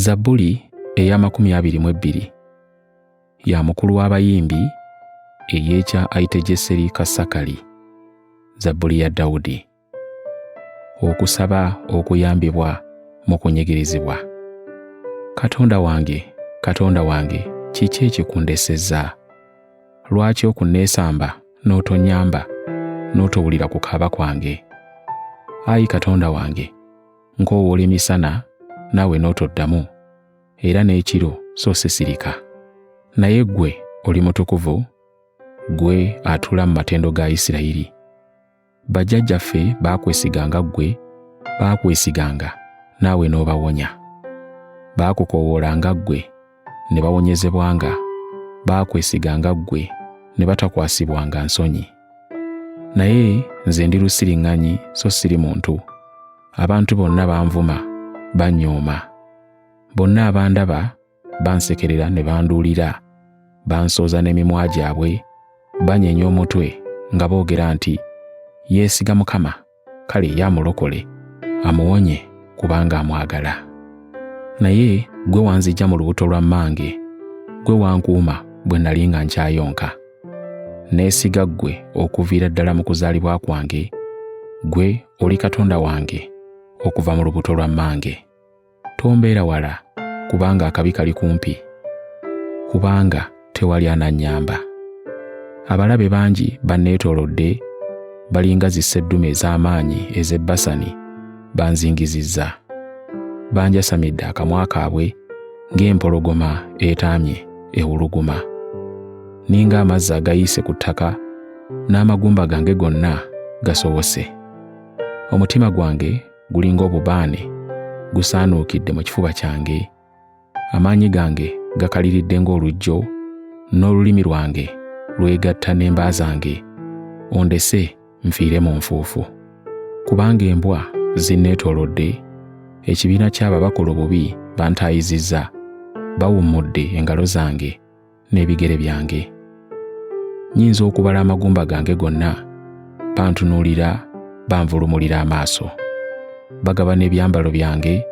Zabbuli Ey'abiri ya mukulu w'abayimbi ey'ekya Ayitegesseri Kasakali. Zabbuli ya Dawudi. Okusaba okuyambibwa mu kunyigirizibwa. Katonda wange, kiki ekikundesezza? Lwaki okunneesamba n'otonyamba n'otowulira kukaaba kwange? Ayi Katonda wange, nkoowoola emisana naawe n'otoddamu, era n'ekiro so sisirika. Naye ggwe oli mutukuvu, ggwe atuula mu matendo ga Isirayiri. Bajjajjaffe baakwesiganga ggwe, baakwesiganga naawe n'obawonya. Baakukoowoolanga ggwe ne bawonyezebwanga, baakwesiganga ggwe ne batakwasibwanga nsonyi. Naye nze ndi lusiriŋŋanyi so siri muntu. Abantu bonna banvuma, bannyooma. Bonna abandaba bansekerera ne banduulira, bansooza n'emimwa gyabwe, banyeenya omutwe nga boogera nti, yeesiga Mukama, kale ye amulokole, amuwonye kubanga amwagala. Naye ggwe wanziggya mu lubuto lwa mmange, ggwe wankuuma bwe nnali nga nkyayonka. Neesiga ggwe okuviira ddala mu kuzaalibwa kwange, ggwe oli Katonda wange okuva mu lubuto lwa mmange. Tombeera wala, kubanga akabi kali kumpi, kubanga tewali anannyamba. Abalabe bangi banneetoolodde, balinga zisseddume ez'amaanyi ez'e Basani, banzingizizza. Banjasamidde akamwa kaabwe ng'empologoma etaamye ewuluguma. Ninga amazzi agayiise ku ttaka, n'amagumba gange gonna gasowose. Omutima gwange gulinga obubaane gusaanuukidde mu kifuba kyange. Amaanyi gange gakaliridde ng'olujjo, n'olulimi lwange lwegatta n'emba zange. Ondese nfiire mu nfuufu. Kubanga embwa zinneetoolodde, ekibiina ky'ababakola obubi bantaayizizza, bawummudde engalo zange n'ebigere byange. Nnyinza okubala amagumba gange gonna, bantunuulira, banvulumulira amaaso. Bagaba n'ebyambalo byange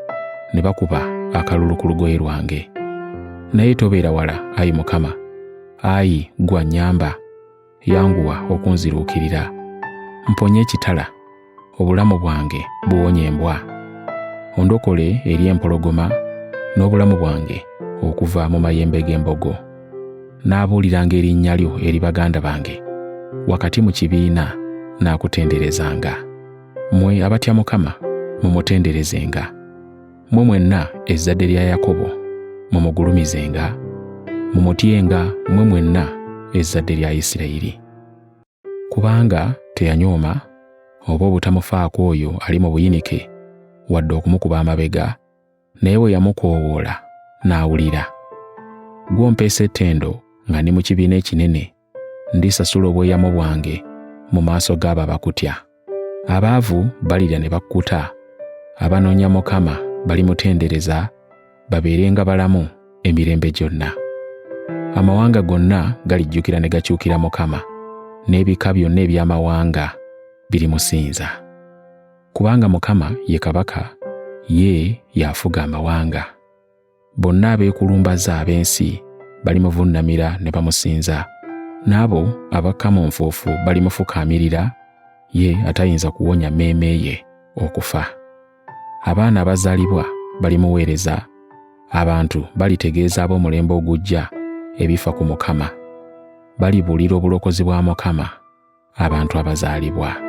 ne bakuba akalulu ku lugoye lwange. Naye tobeera wala, Ayi Mukama. Ayi ggwe annyamba, yanguwa okunziruukirira. Mponye ekitala, obulamu bwange buwonye embwa. Ondokole eri empologoma, n'obulamu bwange okuva mu mayembe g'embogo. Naabuuliranga erinnya lyo eri baganda bange, wakati mu kibiina naakutenderezanga. Mmwe abatya Mukama mumutenderezenga. Mmwe mwenna ezzadde lya Yakobo mumugulumizenga. Mumutyenga mmwe mwenna ezzadde lya Isirayiri. Kubanga teyanyooma oba obutamufaako oyo ali mu buyinike wadde okumukuba amabega, naye bwe yamukoowoola n'awulira. Gw'ompeesa ettendo nga ndi mu kibiina ekinene, ndisasula obweyamo bwange mu maaso g'abo abakutya. Abaavu balirya ne bakkuta, abanoonya Mukama balimutendereza, babeerenga balamu emirembe gyonna. Amawanga gonna galijjukira ne gakyukira Mukama, n'ebika byonna eby'amawanga birimusinza. Kubanga Mukama ye kabaka, ye y'afuga amawanga. Bonna abeekulumbaza ab'ensi balimuvunnamira ne bamusinza, n'abo abakka mu nfuufu balimufukaamirira, ye atayinza kuwonya mmeeme ye okufa. Abaana abazaalibwa balimuweereza, abantu balitegeeza ab'omulembe ogujja ebifa ku Mukama. Balibuulira obulokozi bwa Mukama abantu abazaalibwa.